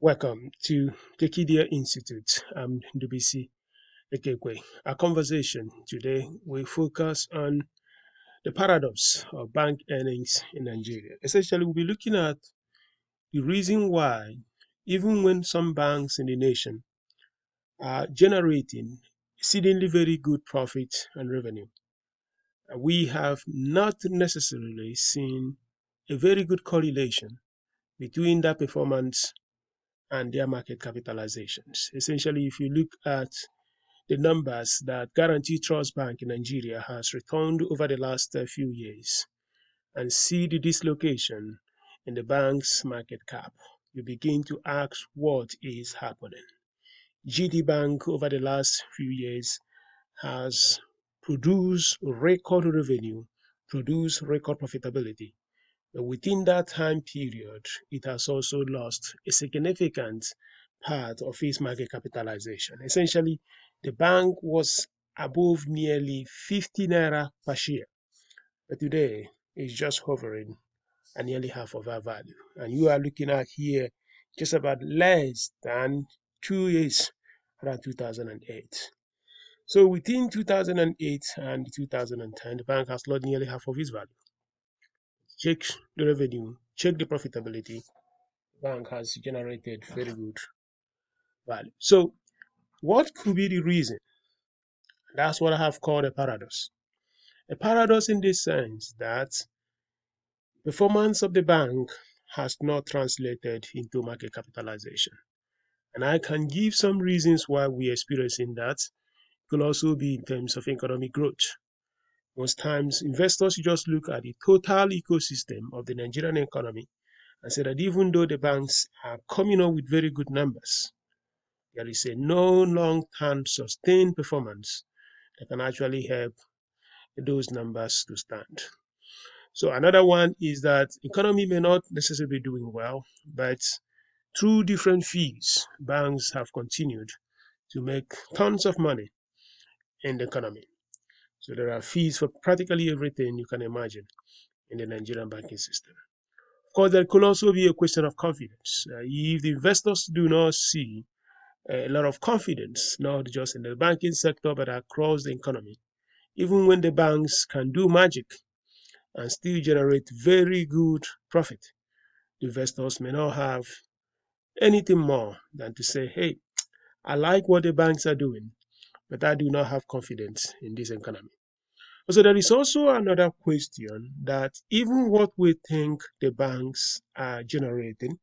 Welcome to Kekidia Institute. I'm Dubisi Ekekwe. Our conversation today will focus on the paradox of bank earnings in Nigeria. Essentially, we'll be looking at the reason why, even when some banks in the nation are generating exceedingly very good profit and revenue, we have not necessarily seen a very good correlation between that performance and their market capitalizations. Essentially, if you look at the numbers that Guaranty Trust Bank in Nigeria has returned over the last few years and see the dislocation in the bank's market cap, you begin to ask what is happening. GT Bank over the last few years has produced record revenue, produced record profitability. But within that time period, it has also lost a significant part of its market capitalization. Essentially, the bank was above nearly 50 naira per share, but today it's just hovering at nearly half of our value. And you are looking at here just about less than 2 years, around 2008. So within 2008 and 2010, the bank has lost nearly half of its value. Check the revenue, check the profitability. The bank has generated very good value. So what could be the reason? That's what I have called a paradox. A paradox in the sense that performance of the bank has not translated into market capitalization. And I can give some reasons why we're experiencing that. It could also be in terms of economic growth. Most times, investors just look at the total ecosystem of the Nigerian economy and say that even though the banks are coming up with very good numbers, there is a no long-term sustained performance that can actually help those numbers to stand. So another one is that economy may not necessarily be doing well, but through different fees, banks have continued to make tons of money in the economy. So there are fees for practically everything you can imagine in the Nigerian banking system. Of course, there could also be a question of confidence. If the investors do not see a lot of confidence, not just in the banking sector, but across the economy, even when the banks can do magic and still generate very good profit, the investors may not have anything more than to say, hey, I like what the banks are doing, but I do not have confidence in this economy. So there is also another question that even what we think the banks are generating,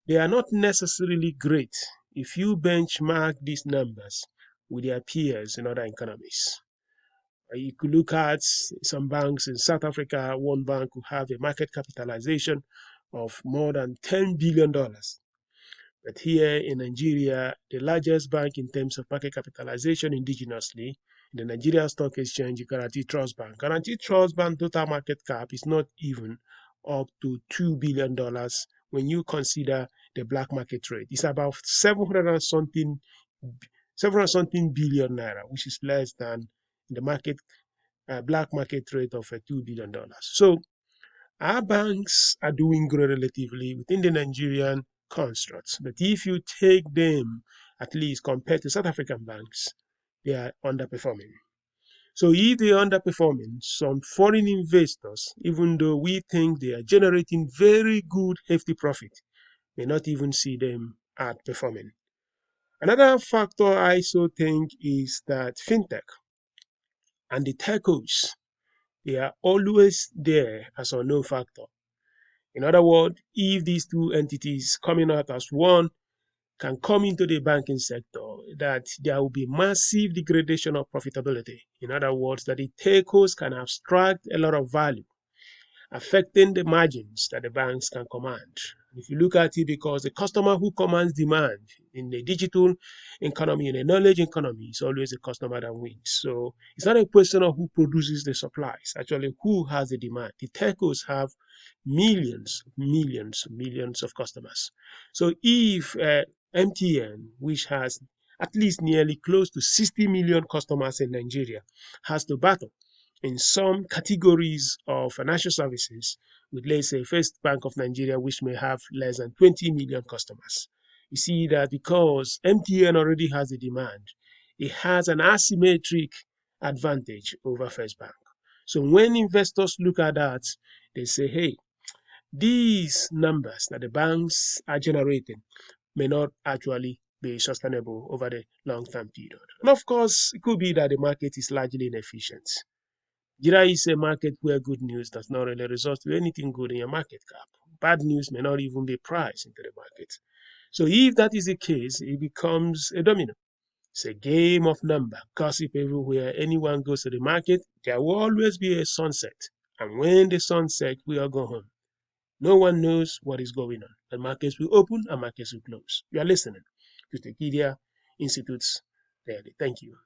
they are not necessarily great if you benchmark these numbers with their peers in other economies. You could look at some banks in South Africa. One bank could have a market capitalization of more than $10 billion. But here in Nigeria, the largest bank in terms of market capitalization indigenously, the Nigeria Stock Exchange, Guaranty Trust Bank. Guaranty Trust Bank total market cap is not even up to $2 billion when you consider the black market rate. It's about 700 something billion naira, which is less than the market black market rate of $2 billion. So our banks are doing good relatively within the Nigerian constructs, but if you take them at least compared to South African banks, they are underperforming. So if they are underperforming, some foreign investors, even though we think they are generating very good, hefty profit, may not even see them outperforming. Another factor I also think is that fintech and the telcos, they are always there as a unknown factor. In other words, if these two entities coming out as one can come into the banking sector, that there will be massive degradation of profitability. In other words, that the telcos can abstract a lot of value, affecting the margins that the banks can command. If you look at it, because the customer who commands demand in the digital economy, in the knowledge economy, is always the customer that wins. So it's not a question of who produces the supplies, actually who has the demand. The telcos have millions of customers. So if MTN, which has at least nearly close to 60 million customers in Nigeria, has to battle in some categories of financial services with, let's say, First Bank of Nigeria, which may have less than 20 million customers. You see that because MTN already has the demand, it has an asymmetric advantage over First Bank. So when investors look at that, they say, hey, these numbers that the banks are generating may not actually be sustainable over the long-term period. And of course, it could be that the market is largely inefficient. Jira is a market where good news does not really result to anything good in your market cap. Bad news may not even be priced into the market. So if that is the case, it becomes a domino. It's a game of number, gossip everywhere. Anyone goes to the market, there will always be a sunset. And when the sun sets, we all go home. No one knows what is going on. The markets will open and markets will close. You are listening to Tekidia Institute's Daily. Thank you.